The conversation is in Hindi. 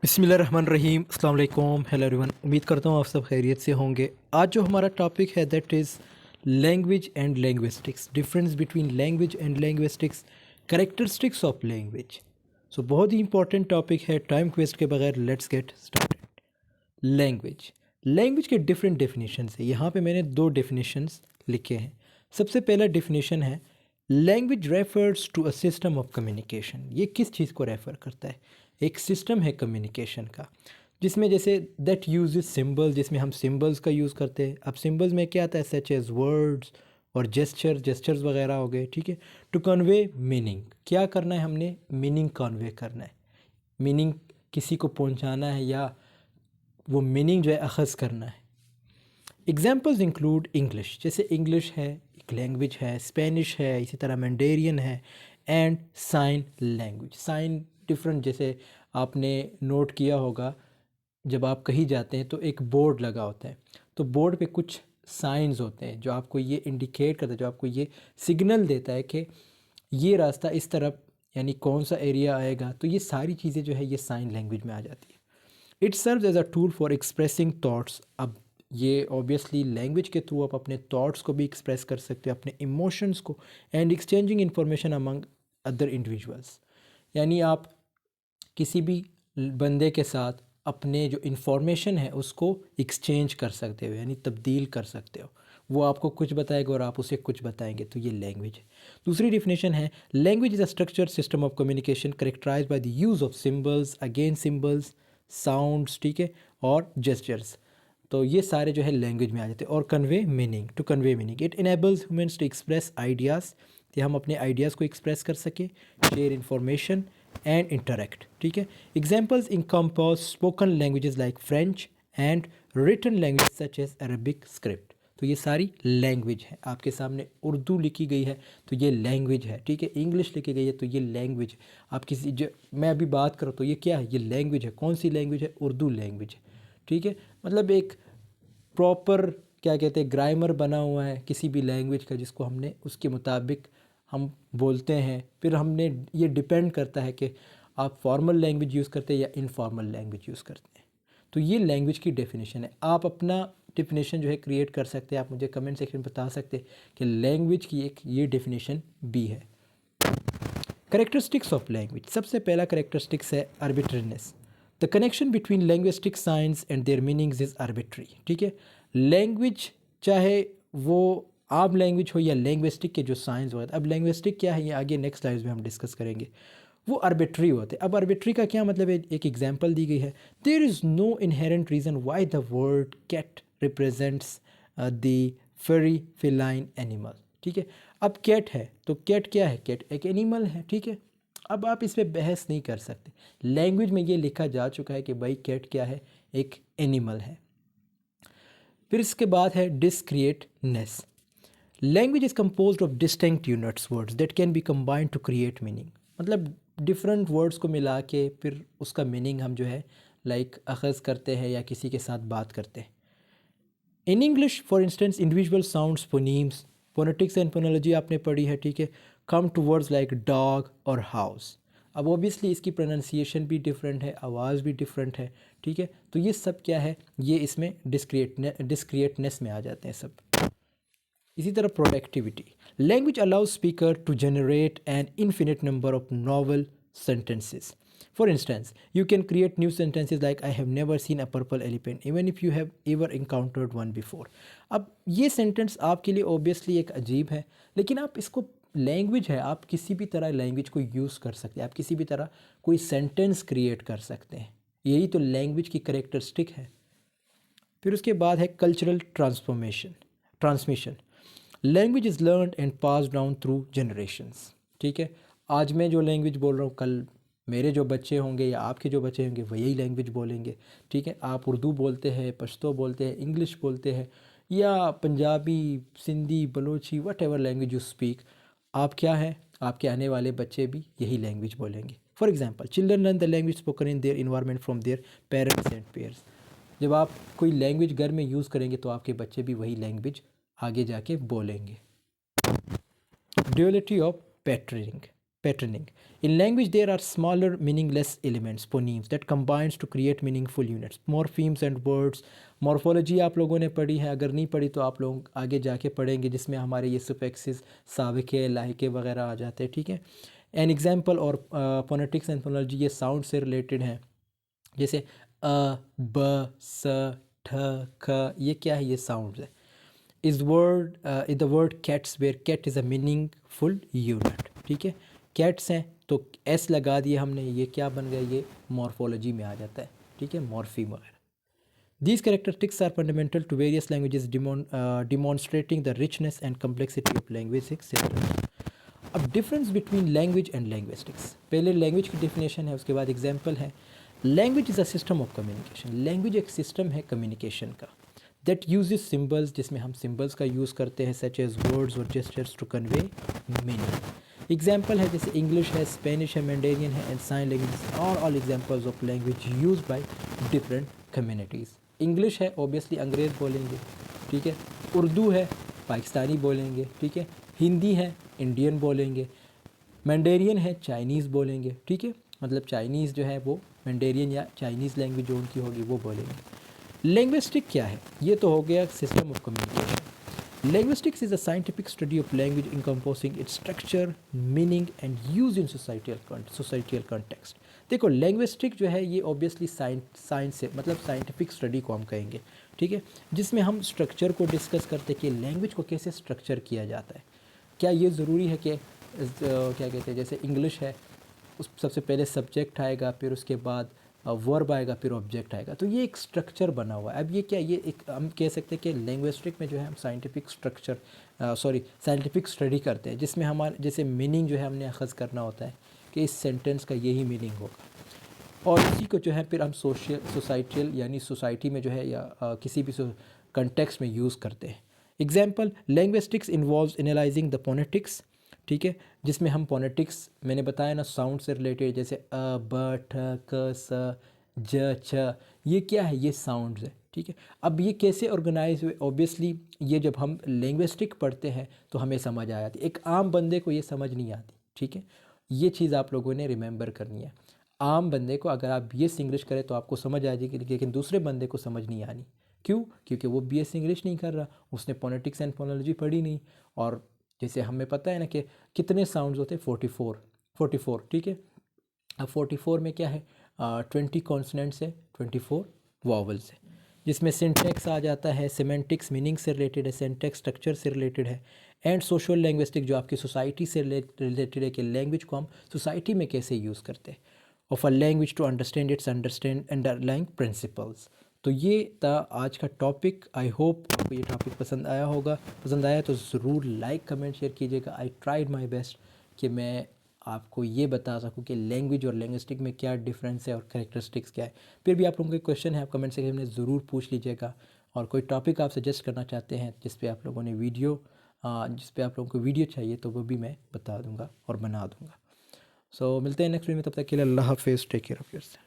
बिस्मिल्लाहिर्रहमानिर्रहीम अस्सलाम वालेकुम हेलो एवरीवन। उम्मीद करता हूँ आप सब खैरियत से होंगे। आज जो हमारा टॉपिक है that is language and linguistics, difference between language and linguistics, characteristics of language. So बहुत ही इंपॉर्टेंट टॉपिक है। टाइम वेस्ट के बगैर let's get started. Language language के डिफरेंट डेफिनेशंस है। यहाँ पे मैंने दो डेफिनेशंस लिखे हैं। सबसे पहला डेफिनेशन है language refers to a system of communication. ये किस चीज़ को रेफ़र करता है? एक सिस्टम है कम्युनिकेशन का, जिसमें जैसे दैट यूज सिंबल, जिसमें हम सिंबल्स का यूज़ करते हैं। अब सिंबल्स में क्या आता है? सच एज वर्ड्स और जेस्चर्स वगैरह हो गए, ठीक है। टू कन्वे मीनिंग, क्या करना है हमने? मीनिंग कन्वे करना है, मीनिंग किसी को पहुंचाना है या वो मीनिंग जो है अखज़ करना है। एग्जाम्पल्स इंक्लूड इंग्लिश, जैसे इंग्लिश है एक लैंग्वेज है, स्पेनिश है, इसी तरह मैंडेरियन है, and sign language. Sign different, जैसे आपने नोट किया होगा जब आप कहीं जाते हैं तो एक बोर्ड लगा होता है, तो बोर्ड पे कुछ साइंस होते हैं जो आपको ये इंडिकेट करता है, जो आपको ये सिग्नल देता है कि ये रास्ता इस तरफ, यानी कौन सा एरिया आएगा। तो ये सारी चीज़ें जो है ये साइन लैंग्वेज में आ जाती है। It serves as a tool for expressing thoughts. अब ये ऑब्वियसली लैंग्वेज के थ्रू आप अपने थॉट्स को भी एक्सप्रेस कर सकते हो, अपने इमोशंस को, and exchanging information among other individuals. यानी आप किसी भी बंदे के साथ अपने जो इन्फॉर्मेशन है उसको एक्सचेंज कर सकते हो, यानी तब्दील कर सकते हो। वो आपको कुछ बताएगा और आप उसे कुछ बताएंगे, तो ये लैंग्वेज है। दूसरी डिफिनेशन है language is a structure system of communication characterize by the use of symbols, again symbols, sounds, ठीक है, और जेस्चर्स। तो ये सारे जो है लैंग्वेज में आ जाते हैं। और convey meaning, to convey meaning, it enables humans to express ideas, कि हम अपने आइडियाज़ को एक्सप्रेस कर सकें, शेयर इंफॉर्मेशन एंड इंटरेक्ट, ठीक है। Examples encompass spoken languages like French and written language such as Arabic script. तो ये सारी लैंग्वेज है। आपके सामने उर्दू लिखी गई है तो ये लैंग्वेज है, ठीक है। इंग्लिश लिखी गई है तो ये लैंग्वेज है। आप किसी जो मैं अभी बात करूँ तो ये क्या है? ये लैंग्वेज है। कौन सी लैंग्वेज है? उर्दू लैंग्वेज है, ठीक है। मतलब एक प्रॉपर क्या कहते हैं, ग्रामर बना हुआ है किसी भी लैंग्वेज का, जिसको हमने उसके मुताबिक हम बोलते हैं। फिर हमने ये डिपेंड करता है कि आप फॉर्मल लैंग्वेज यूज़ करते हैं या इनफॉर्मल लैंग्वेज यूज़ करते हैं। तो ये लैंग्वेज की डेफिनेशन है। आप अपना डेफिनेशन जो है क्रिएट कर सकते हैं। आप मुझे कमेंट सेक्शन में बता सकते हैं कि लैंग्वेज की एक ये डेफिनेशन भी है। करेक्टरिस्टिक्स ऑफ लैंग्वेज, सबसे पहला करेक्टरिस्टिक्स है arbitrariness. The connection between linguistic science and their meanings is arbitrary, ठीक है। लैंग्वेज चाहे वो आम लैंग्वेज हो या लैंग्विस्टिक के जो साइंस होते हैं। अब लैंग्विस्टिक क्या है ये आगे नेक्स्ट स्लाइड्स में हम डिस्कस करेंगे। वो आर्बिट्री होते हैं। अब आर्बिट्री का क्या मतलब है? एक एग्जांपल दी गई है, there is no inherent reason why the word cat represents the furry feline animal, ठीक है। अब कैट है तो कैट क्या है? कैट एक एनिमल है, ठीक है। अब आप इस पर बहस नहीं कर सकते। लैंग्वेज में ये लिखा जा चुका है कि भाई कैट क्या है? एक एनिमल है। फिर इसके बाद है discreteness. Language is composed of distinct units words that can be combined to create meaning. मतलब डिफरेंट वर्ड्स को मिला के फिर उसका मीनिंग हम जो है लाइक अखज़ करते हैं या किसी के साथ बात करते हैं। In English for instance individual sounds, phonemes, phonetics and phonology आपने पढ़ी है, ठीक है। Come to words like dog और हाउस। अब ओबियसली इसकी प्रोनाउंसिएशन भी डिफरेंट है, आवाज़ भी डिफरेंट है, ठीक है। तो ये सब क्या है? ये इसमें डिस्क्रिएटनेस में आ जाते हैं सब। इसी तरह productivity, language allows speaker to generate an infinite number of novel sentences. For instance, you can create new sentences like I have never seen a purple elephant even if you have ever encountered one before. अब ये सेंटेंस आपके लिए ऑब्वियसली एक अजीब है, लेकिन आप इसको लैंग्वेज है, आप किसी भी तरह लैंग्वेज को यूज़ कर सकते हैं। आप किसी भी तरह कोई सेंटेंस क्रिएट कर सकते हैं। यही तो लैंग्वेज की करेक्टरिस्टिक है। फिर उसके बाद है cultural transmission. Language is learn and pass down through generations, ठीक है। आज मैं जो लैंग्वेज बोल रहा हूँ, कल मेरे जो बच्चे होंगे या आपके जो बच्चे होंगे वो यही लैंग्वेज बोलेंगे, ठीक है। आप उर्दू बोलते हैं, पश्तो बोलते हैं, इंग्लिश बोलते हैं, या Punjabi, Sindhi, Balochi, what ever language you speak, आप क्या है, आपके आने वाले बच्चे भी यही लैंग्वेज बोलेंगे। For example, children learn the language spoken in their environment from their parents and pairs. जब आप कोई लैंग्वेज घर में यूज़ करेंगे तो आपके बच्चे भी वही लैंग्वेज आगे जाके बोलेंगे। Duality of patterning, patterning. In language, there are smaller, meaningless elements, phonemes, that combines to create meaningful units. Morphemes and words. Morphology आप लोगों ने पढ़ी है, अगर नहीं पढ़ी तो आप लोग आगे जाके पढ़ेंगे, जिसमें हमारे ये suffixes, साविके, लाहिके वगैरह आ जाते हैं, ठीक है. एन एग्जाम्पल और फोनेटिक्स एंड फोनोलॉजी ये साउंड से रिलेटेड हैं, जैसे ब स ठ ख, ये क्या है, ये साउंड्स है. Is the word cats, where cat is a meaningful unit, ठीक है. कैट्स हैं तो एस लगा दिए हमने, ये क्या बन गया, ये मॉर्फोलॉजी में आ जाता है, ठीक है, मॉर्फीम वगैरह. These characteristics are fundamental to various languages, demonstrating the richness and complexity of linguistic systems. अब difference between language and linguistics, पहले लैंग्वेज की डेफिनेशन है, उसके बाद एग्जांपल है. Language is a system of communication. Language एक सिस्टम है कम्युनिकेशन का, दैट यूजेस सिंबल्स, जिसमें हम सिंबल्स का यूज़ करते हैं, सच एज वर्ड्स और gestures to convey meaning. Example है जैसे इंग्लिश है, स्पेनिश है, मैंडेरियन है, and sign language are all examples of language use by different communities. English है ऑब्वियसली अंग्रेज़ बोलेंगे, ठीक है. उर्दू है पाकिस्तानी बोलेंगे, ठीक है. हिंदी है इंडियन बोलेंगे. मैंडेरियन है चाइनीज़ बोलेंगे, ठीक है, मतलब चाइनीज़ जो है वो मैंडेरियन या चाइनीज़ लैंग्वेज जो उनकी होगी वो बोलेंगे. लिंग्विस्टिक क्या है, ये तो हो गया system of communication. Linguistics is a scientific study of language encompassing its structure, meaning and use in societal context. देखो linguistic जो है ये obviously साइंस से मतलब साइंटिफिक स्टडी को हम कहेंगे, ठीक है, जिसमें हम स्ट्रक्चर को डिस्कस करते हैं कि लैंग्वेज को कैसे स्ट्रक्चर किया जाता है. क्या ये ज़रूरी है कि क्या कहते हैं, जैसे इंग्लिश है उस सबसे पहले सब्जेक्ट आएगा, फिर उसके बाद वर्ब आएगा, फिर ऑब्जेक्ट आएगा, तो ये एक स्ट्रक्चर बना हुआ है. अब ये क्या, ये एक हम कह सकते हैं कि लिंग्विस्टिक में जो है हम साइंटिफिक स्ट्रक्चर साइंटिफिक स्टडी करते हैं, जिसमें हमारे जैसे मीनिंग जो है हमने अखज़ करना होता है कि इस सेंटेंस का यही मीनिंग होगा, और इसी को जो है फिर हम सोसाइटल यानी सोसाइटी में जो है या किसी भी कंटेक्स्ट में यूज़ करते हैं. Example, linguistics involves analysing the phonetics, ठीक है, जिसमें हम फोनेटिक्स मैंने बताया ना साउंड से रिलेटेड, जैसे अ ब ठ क स ज छ, ये क्या है, ये साउंड्स है, ठीक है. अब ये कैसे ऑर्गेनाइज हुए, ऑब्वियसली ये जब हम लिंग्विस्टिक पढ़ते हैं तो हमें समझ आ जाती है, एक आम बंदे को ये समझ नहीं आती, ठीक है. ये चीज़ आप लोगों ने रिमेंबर करनी है. आम बंदे को अगर आप बीएस इंग्लिश करें तो आपको समझ आ जाएगी, लेकिन दूसरे बंदे को समझ नहीं आनी. क्यों? क्योंकि वो बीएस इंग्लिश नहीं कर रहा, उसने फोनेटिक्स एंड फोनोलॉजी पढ़ी नहीं. और जैसे हमें पता है ना कि कितने साउंड्स होते हैं, 44, ठीक है. अब 44 में क्या है, 20 कॉन्सनेंट्स है, 24 वॉवल्स है, जिसमें सिंटैक्स आ जाता है, सिमेंटिक्स मीनिंग से रिलेटेड है, सिंटैक्स स्ट्रक्चर से रिलेटेड है, एंड सोशल लैंग्विस्टिक जो आपकी सोसाइटी से रिलेटेड है कि लैंग्वेज को हम सोसाइटी में कैसे यूज़ करते हैं, of a language to understand underlying principles. तो ये था आज का टॉपिक. आई होप आपको ये टॉपिक पसंद आया होगा. पसंद आया तो ज़रूर लाइक कमेंट शेयर कीजिएगा. आई ट्राइड माई बेस्ट कि मैं आपको ये बता सकूं कि लैंग्वेज और लिंग्विस्टिक में क्या डिफरेंस है और कैरेक्टरिस्टिक्स क्या है. फिर भी आप लोगों के क्वेश्चन है आप कमेंट सेक्शन में ज़रूर पूछ लीजिएगा, और कोई टॉपिक आप सजेस्ट करना चाहते हैं जिस पे आप लोगों ने जिस पे आप लोगों को वीडियो चाहिए तो वो भी मैं बता दूंगा और बना दूंगा. सो मिलते हैं नेक्स्ट वीडियो में, तब तक के लिए अल्लाह हाफिज़. Take care of yourself.